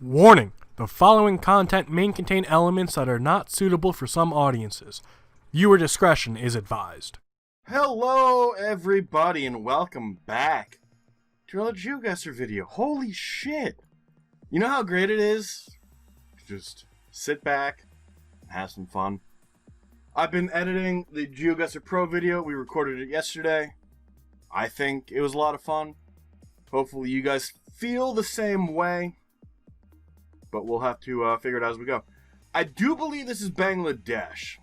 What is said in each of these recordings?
Warning! The following content may contain elements that are not suitable for some audiences. Viewer discretion is advised. Hello, everybody, and welcome back to another Geoguessr video. Holy shit! You know how great it is to just sit back and have some fun? I've been editing the Geoguessr Pro video. We recorded it yesterday. I think it was a lot of fun. Hopefully you guys feel the same way. But we'll have to figure it out as we go. I do believe this is Bangladesh.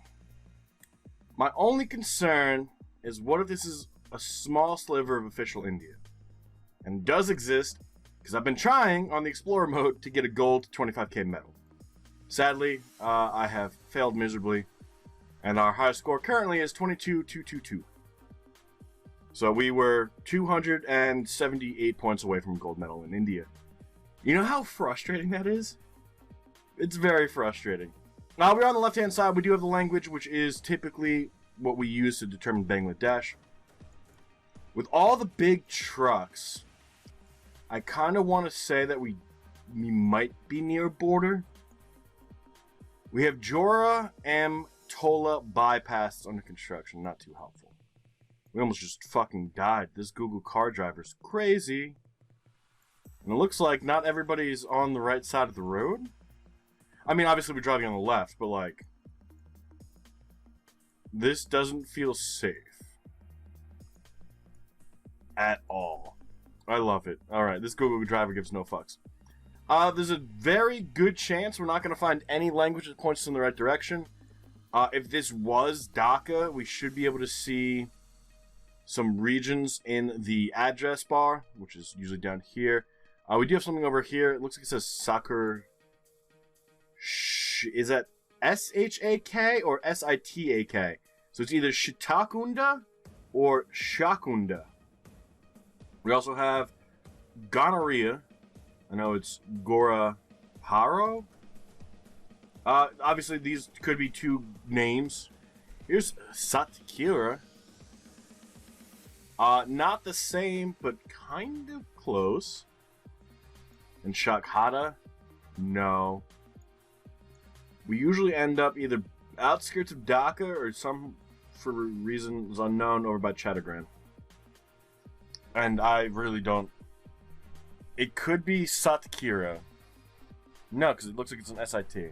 My only concern is what if this is a small sliver of official India? And it does exist, because I've been trying on the Explorer mode to get a gold 25k medal. Sadly, I have failed miserably, and our highest score currently is 22,222. So we were 278 points away from a gold medal in India. You know how frustrating that is? It's very frustrating. Now, we're on the left-hand side. We do have the language, which is typically what we use to determine Bangladesh. With all the big trucks, I kind of want to say that we might be near a border. We have Jora M. Tola bypass under construction. Not too helpful. We almost just fucking died. This Google car driver's crazy. And it looks like not everybody's on the right side of the road. I mean, obviously we're driving on the left, but like, this doesn't feel safe at all. I love it. Alright, this Google driver gives no fucks. There's a very good chance we're not going to find any language that points us in the right direction. If this was Dhaka, we should be able to see some regions in the address bar, which is usually down here. We do have something over here. It looks like it says Sakur. Is that S-H-A-K or S-I-T-A-K? So it's either Shitakunda or Shakunda. We also have gonorrhea. I know it's Gora Haro. Obviously, these could be two names. Here's Satkira. Not the same, but kind of close. And Shakhada? No. We usually end up either outskirts of Dhaka or some, for reasons unknown, over by Chattogram. And I really don't... It could be Satkira. No, because it looks like it's an S-I-T.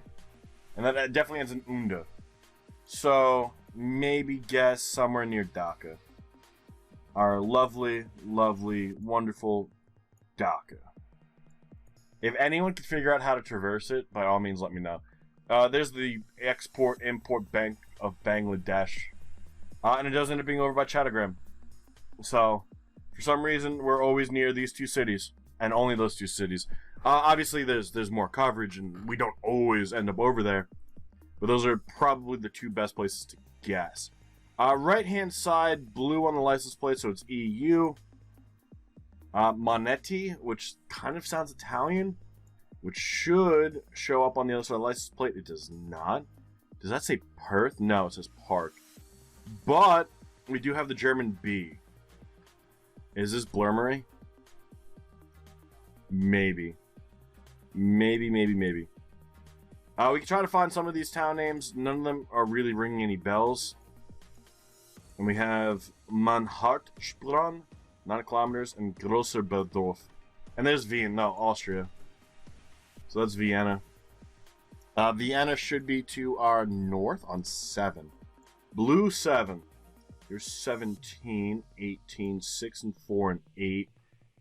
And that definitely ends in Unda. So, maybe guess somewhere near Dhaka. Our lovely, lovely, wonderful Dhaka. If anyone can figure out how to traverse it, by all means let me know. There's the Export-Import Bank of Bangladesh. And it does end up being over by Chattogram. So, for some reason, we're always near these two cities. And only those two cities. Obviously, there's more coverage, and we don't always end up over there. But those are probably the two best places to guess. Right-hand side, blue on the license plate, so it's EU. Monetti, which kind of sounds Italian, which should show up on the other side of the license plate. It does not. Does that say Perth? No, it says Park. But we do have the German B. Is this Blurmery? Maybe. Maybe. We can try to find some of these town names. None of them are really ringing any bells. And we have Mannhardsprung, 9 kilometers, and Grosserberdorf. And there's Wien, no, Austria. So that's Vienna. Vienna should be to our north on 7. Blue 7. Here's 17, 18, 6 and 4 and 8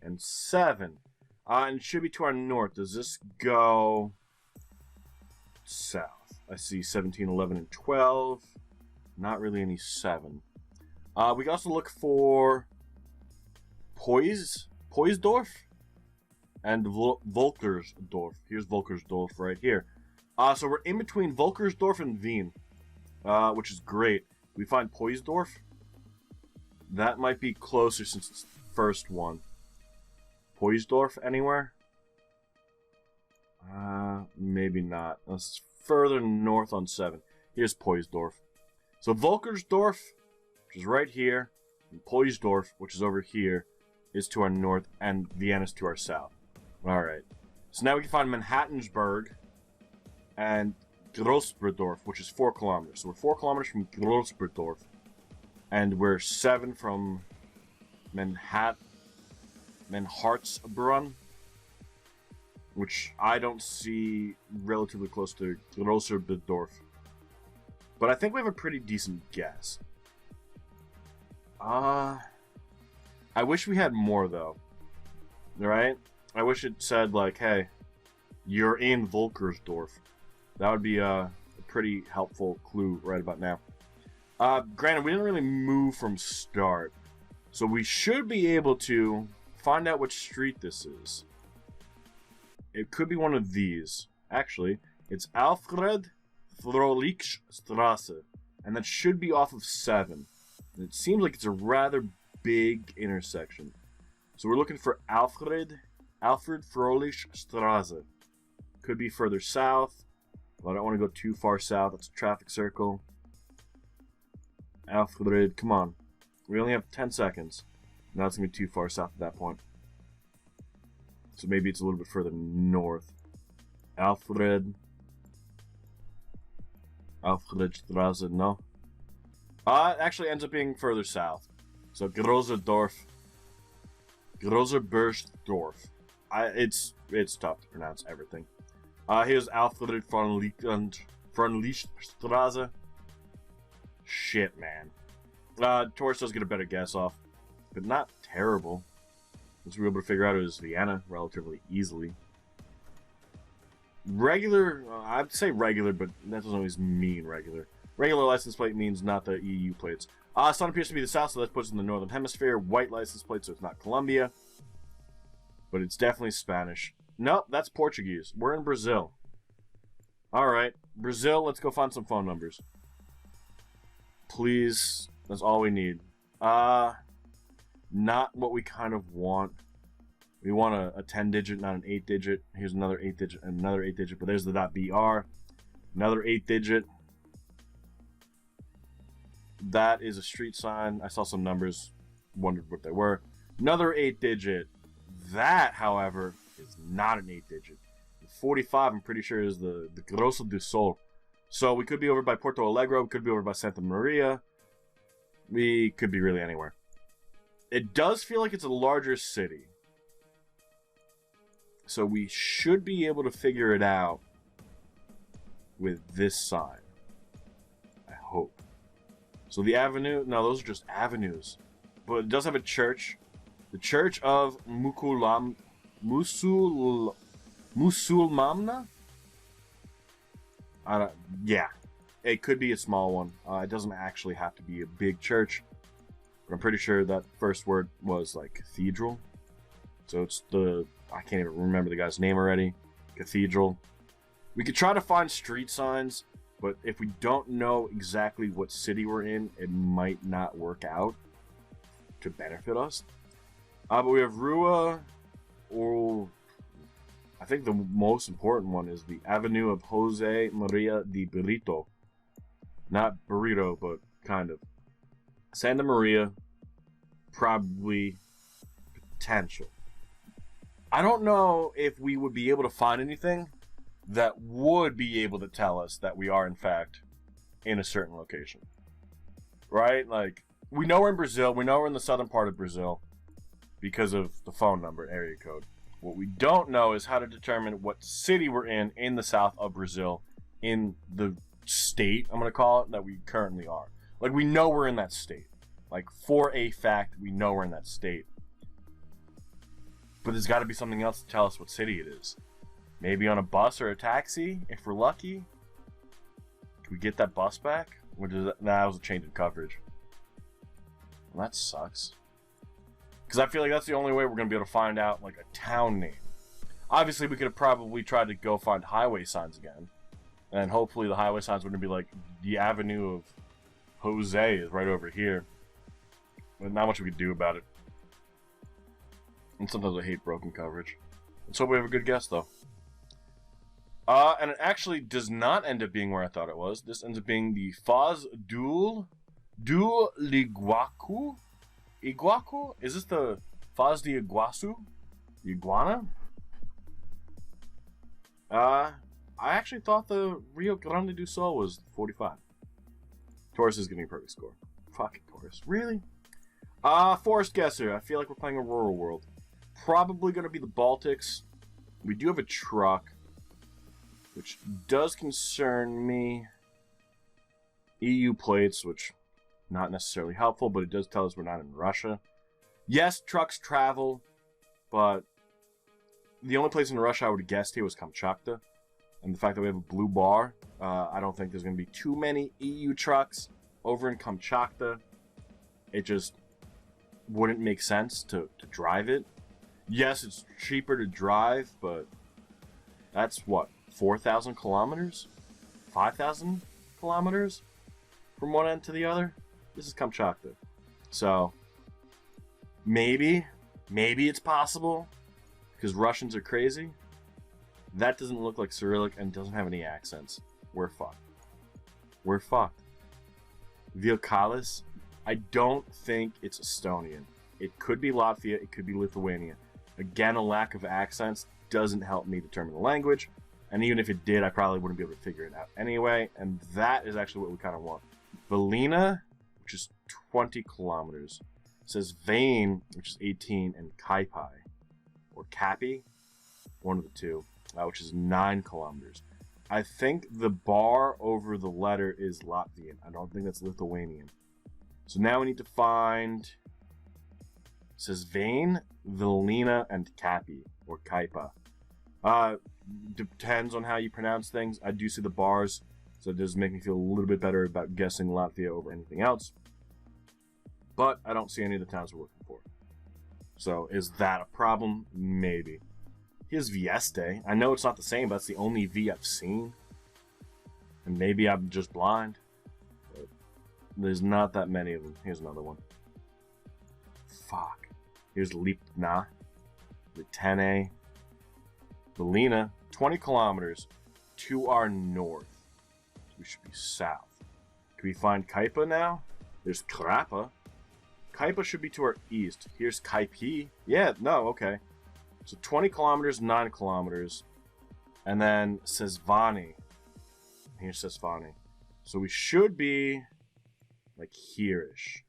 and 7. And it should be to our north. Does this go south? I see 17, 11, and 12. Not really any 7. We can also look for Poisdorf and Volkersdorf. Here's Volkersdorf right here. So we're in between Volkersdorf and Wien, which is great. We find Poisdorf. That might be closer since it's the first one. Poisdorf anywhere? Maybe not. That's further north on 7. Here's Poisdorf. So Volkersdorf, which is right here, and Poisdorf, which is over here, is to our north, and Vienna's to our south. Alright. So now we can find Manhattansburg and Grossberdorf, which is 4 kilometers. So we're 4 kilometers from Grossberdorf, and we're 7 from Manhartsbrunn, which I don't see relatively close to Grossberdorf. But I think we have a pretty decent guess. I wish we had more, though. Right? I wish it said, like, hey, you're in Volkersdorf. That would be a pretty helpful clue right about now. Granted, we didn't really move from start. So we should be able to find out which street this is. It could be one of these. Actually, it's Alfred Frohlichstrasse. And that should be off of 7. And it seems like it's a rather big intersection. So we're looking for Alfred Frohlichstrasse. Could be further south. But I don't want to go too far south. It's a traffic circle. Alfred, come on. We only have 10 seconds. Now it's going to be too far south at that point. So maybe it's a little bit further north. Alfredstrasse, no. It actually ends up being further south. So Grosserdorf. Grosserbergsdorf. It's tough to pronounce everything. Here's Alfred Frohlichstrasse. Shit, man. Tourist does get a better guess off, but not terrible. Once we were able to figure out it was Vienna relatively easily. Regular, I'd say regular, but that doesn't always mean regular. Regular license plate means not the EU plates. Sun appears to be the south, so that puts it in the northern hemisphere. White license plate, so it's not Colombia. But it's definitely Spanish. Nope, that's Portuguese. We're in Brazil. Alright, Brazil, let's go find some phone numbers. Please, that's all we need. Not what we kind of want. We want a 10-digit, not an 8-digit. Here's another 8-digit and another 8-digit, but there's the .br. Another 8-digit. That is a street sign. I saw some numbers, wondered what they were. Another 8-digit. That, however, is not an 8-digit. 45, I'm pretty sure, is the Grosso do Sol. So we could be over by Porto Alegre. We could be over by Santa Maria. We could be really anywhere. It does feel like it's a larger city. So we should be able to figure it out with this sign. I hope. So the avenue, no, those are just avenues. But it does have a church. The Church of Musulmana? Yeah. It could be a small one. It doesn't actually have to be a big church. But I'm pretty sure that first word was like cathedral. So it's I can't even remember the guy's name already. Cathedral. We could try to find street signs, but if we don't know exactly what city we're in, it might not work out to benefit us. But we have Rua, or I think the most important one is the Avenue of Jose Maria de Burrito. Not burrito, but kind of. Santa Maria, probably potential. I don't know if we would be able to find anything that would be able to tell us that we are, in fact, in a certain location. Right? Like, we know we're in Brazil. We know we're in the southern part of Brazil because of the phone number and area code. What we don't know is how to determine what city we're in the south of Brazil, in the state, I'm going to call it, that we currently are. Like, we know we're in that state. Like, for a fact, we know we're in that state. But there's got to be something else to tell us what city it is. Maybe on a bus or a taxi, if we're lucky. Can we get that bus back? Or does that, nah, that was a change in coverage. Well, that sucks. Because I feel like that's the only way we're going to be able to find out, like, a town name. Obviously, we could have probably tried to go find highway signs again. And hopefully the highway signs wouldn't be like, the Avenue of Jose is right over here. But not much we could do about it. And sometimes I hate broken coverage. Let's hope we have a good guess, though. And it actually does not end up being where I thought it was. This ends up being the Foz do Iguacu? Iguacu? Is this the Foz de Iguaçu? Iguana? I actually thought the Rio Grande do Sul was 45. Taurus is getting a perfect score. Fucking Taurus. Really? Forest Guesser. I feel like we're playing Aurora World. Probably going to be the Baltics. We do have a truck, which does concern me. EU plates, which not necessarily helpful, but it does tell us we're not in Russia. Yes, trucks travel, but the only place in Russia I would have guessed here was Kamchatka. And the fact that we have a blue bar, I don't think there's going to be too many EU trucks over in Kamchatka. It just wouldn't make sense to drive it. Yes, it's cheaper to drive, but that's what, 4,000 kilometers? 5,000 kilometers from one end to the other? This is Kamchatka. So, maybe it's possible, because Russians are crazy. That doesn't look like Cyrillic and doesn't have any accents. We're fucked. We're fucked. Vilkalis, I don't think it's Estonian. It could be Latvia, it could be Lithuania. Again, a lack of accents doesn't help me determine the language, and even if it did, I probably wouldn't be able to figure it out anyway, and that is actually what we kind of want. Valina, which is 20 kilometers, says Vane, which is 18, and Kaipai, or Kapi, one of the two, which is 9 kilometers. I think the bar over the letter is Latvian. I don't think that's Lithuanian. So now we need to find, it says Vane, Vilina, and Kapi, or Kaipa. Depends on how you pronounce things. I do see the bars, so it does make me feel a little bit better about guessing Latvia over anything else. But I don't see any of the towns we're looking for. So is that a problem? Maybe. Here's Vieste. I know it's not the same, but that's the only V I've seen. And maybe I'm just blind. But there's not that many of them. Here's another one. Fuck. Here's Lipna. Litene. Belina. 20 kilometers to our north. We should be south. Can we find Kaipa now? There's Krapa. Kaipa should be to our east. Here's Kaipi. Yeah, no, okay. So 20 kilometers, 9 kilometers. And then Sesvani. Here's Sesvani. So we should be like here-ish.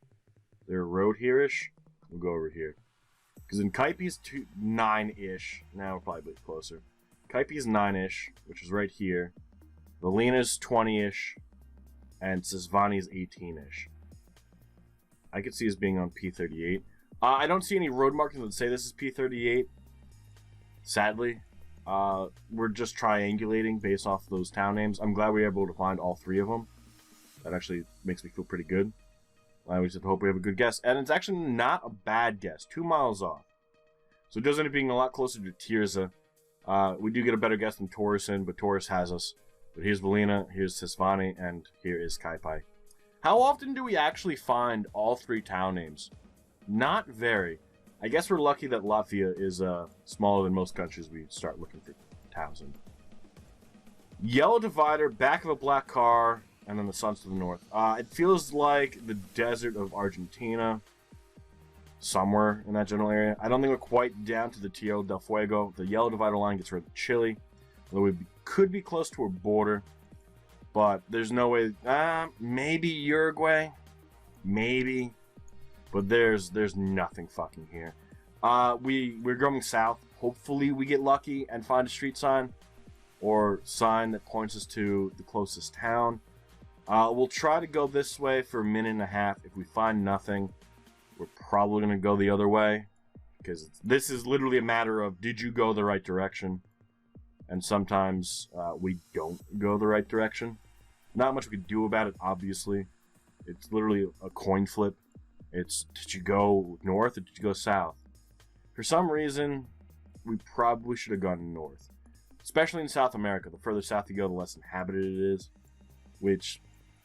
Is there a road here-ish? We'll go over here. Because in Kaipi's 9-ish. Now we're probably a bit closer. Kaipi's 9-ish, which is right here. Valina's 20-ish. And Sesvani's 18-ish. I could see us being on P38. I don't see any road markings that say this is P38. Sadly. We're just triangulating based off those town names. I'm glad we were able to find all 3 of them. That actually makes me feel pretty good. I just hope we have a good guess. And it's actually not a bad guess. 2 miles off. So it does end up being a lot closer to Tirza. We do get a better guess than Torreson, but Taurus has us. But here's Valina, here's Sesvani, and here is Kaipai. How often do we actually find all 3 town names? Not very. I guess we're lucky that Latvia is smaller than most countries we start looking for towns in. Yellow divider, back of a black car, and then the sun's to the north. It feels like the desert of Argentina. Somewhere in that general area. I don't think we're quite down to the Tierra del Fuego. The yellow divider line gets rid of Chile. Although we could be close to a border. But there's no way. Maybe Uruguay. Maybe. But there's nothing fucking here. We're going south. Hopefully we get lucky and find a street sign. Or sign that points us to the closest town. We'll try to go this way for a minute and a half. If we find nothing, we're probably going to go the other way. Because this is literally a matter of, did you go the right direction? And sometimes we don't go the right direction. Not much we can do about it, obviously. It's literally a coin flip. It's, did you go north or did you go south? For some reason, we probably should have gone north. Especially in South America. The further south you go, the less inhabited it is. Which,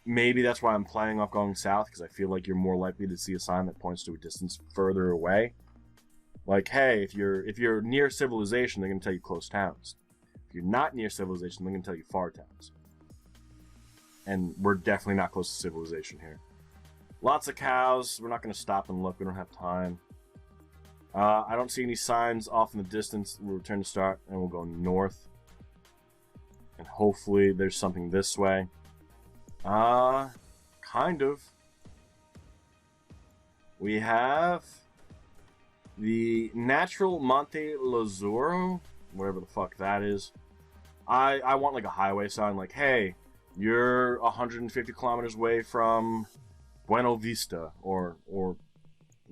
maybe that's why I'm planning off going south, because I feel like you're more likely to see a sign that points to a distance further away. Like, hey, if you're near civilization, they're going to tell you close towns. If you're not near civilization, they're going to tell you far towns. And we're definitely not close to civilization here. Lots of cows. We're not going to stop and look. We don't have time. I don't see any signs off in the distance. We'll return to start, and we'll go north. And hopefully there's something this way. Kind of. We have the natural Monte Lazuro, whatever the fuck that is. I want like a highway sign, like, hey, you're 150 kilometers away from Buena Vista, or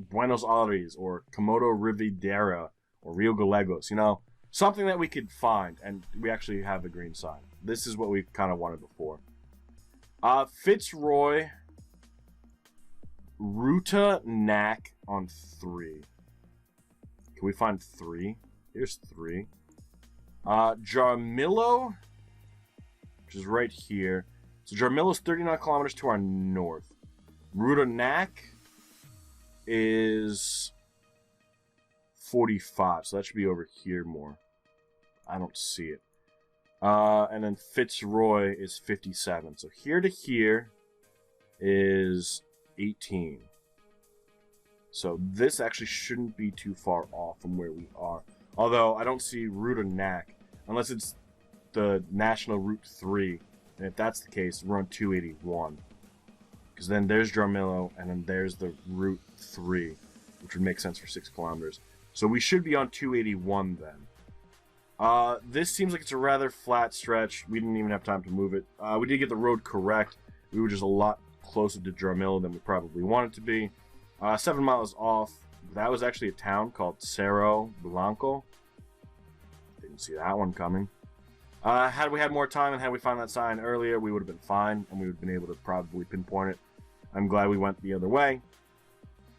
Buenos Aires, or Komodo Riviera, or Rio Gallegos, you know? Something that we could find, and we actually have a green sign. This is what we kind of wanted before. Fitzroy, Ruta Knack on 3. Can we find 3? Here's 3. Jarmillo, which is right here. So Jarmillo's 39 kilometers to our north. Ruta Knack is 45, so that should be over here more. I don't see it. And then Fitzroy is 57. So here to here is 18. So this actually shouldn't be too far off from where we are. Although I don't see Ruta Knack, unless it's the National Route 3. And if that's the case, we're on 281. Because then there's Jarmillo, and then there's the Route 3, which would make sense for 6 kilometers. So we should be on 281 then. This seems like it's a rather flat stretch. We didn't even have time to move it. We did get the road correct. We were just a lot closer to Jarmillo than we probably wanted to be. 7 miles off. That was actually a town called Cerro Blanco. Didn't see that one coming. Had we had more time and had we found that sign earlier, we would have been fine, and we would have been able to probably pinpoint it. I'm glad we went the other way.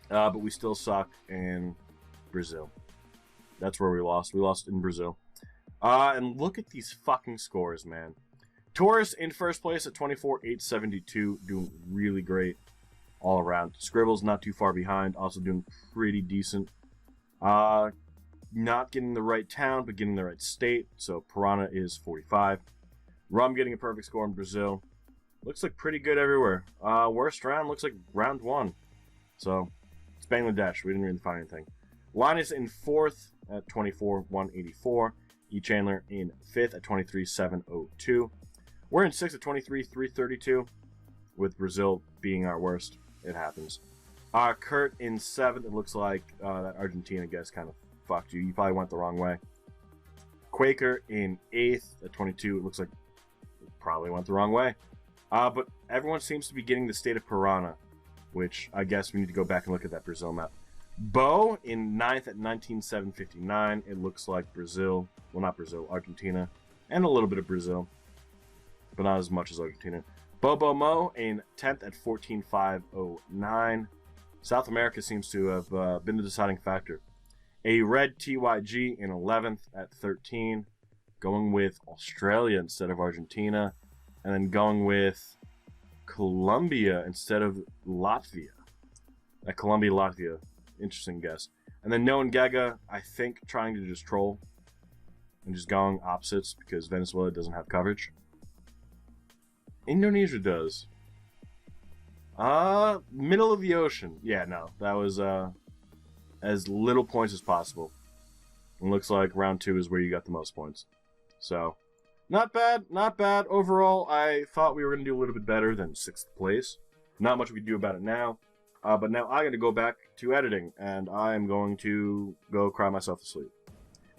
But we still suck in Brazil. That's where we lost. We lost in Brazil. And look at these fucking scores, man. Taurus in first place at 24,872, doing really great all around. Scribble's not too far behind, also doing pretty decent. Not getting the right town, but getting the right state. So Piranha is 45. Rum getting a perfect score in Brazil. Looks like pretty good everywhere. Worst round looks like round 1. So it's Bangladesh. We didn't really find anything. Linus in 4th at 24,184. E. Chandler in 5th at 23,702. We're in 6th at 23,332, with Brazil being our worst. It happens. Kurt in 7th. It looks like that Argentina guess kind of fucked you. You probably went the wrong way. Quaker in 8th at 22. It looks like it probably went the wrong way. But everyone seems to be getting the state of Piranha, which I guess we need to go back and look at that Brazil map. Bo in 9th at 19,759. It looks like Brazil. Well, not Brazil, Argentina. And a little bit of Brazil. But not as much as Argentina. Bobo Mo in 10th at 14,509. South America seems to have been the deciding factor. A Red TYG in 11th at 13. Going with Australia instead of Argentina. And then going with Colombia instead of Latvia. Colombia, Latvia. Interesting guess. And then Noah and Gaga, I think, trying to just troll. And just going opposites because Venezuela doesn't have coverage. Indonesia does. Middle of the ocean. Yeah, no. That was as little points as possible. And looks like round 2 is where you got the most points. So, not bad, not bad. Overall, I thought we were going to do a little bit better than 6th place. Not much we can do about it now. But now I'm going to go back to editing, and I am going to go cry myself to sleep.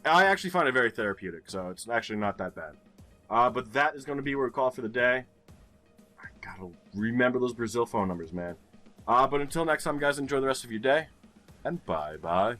I actually find it very therapeutic, so it's actually not that bad. But that is going to be where we call for the day. I gotta remember those Brazil phone numbers, man. But until next time, guys, enjoy the rest of your day, and bye-bye.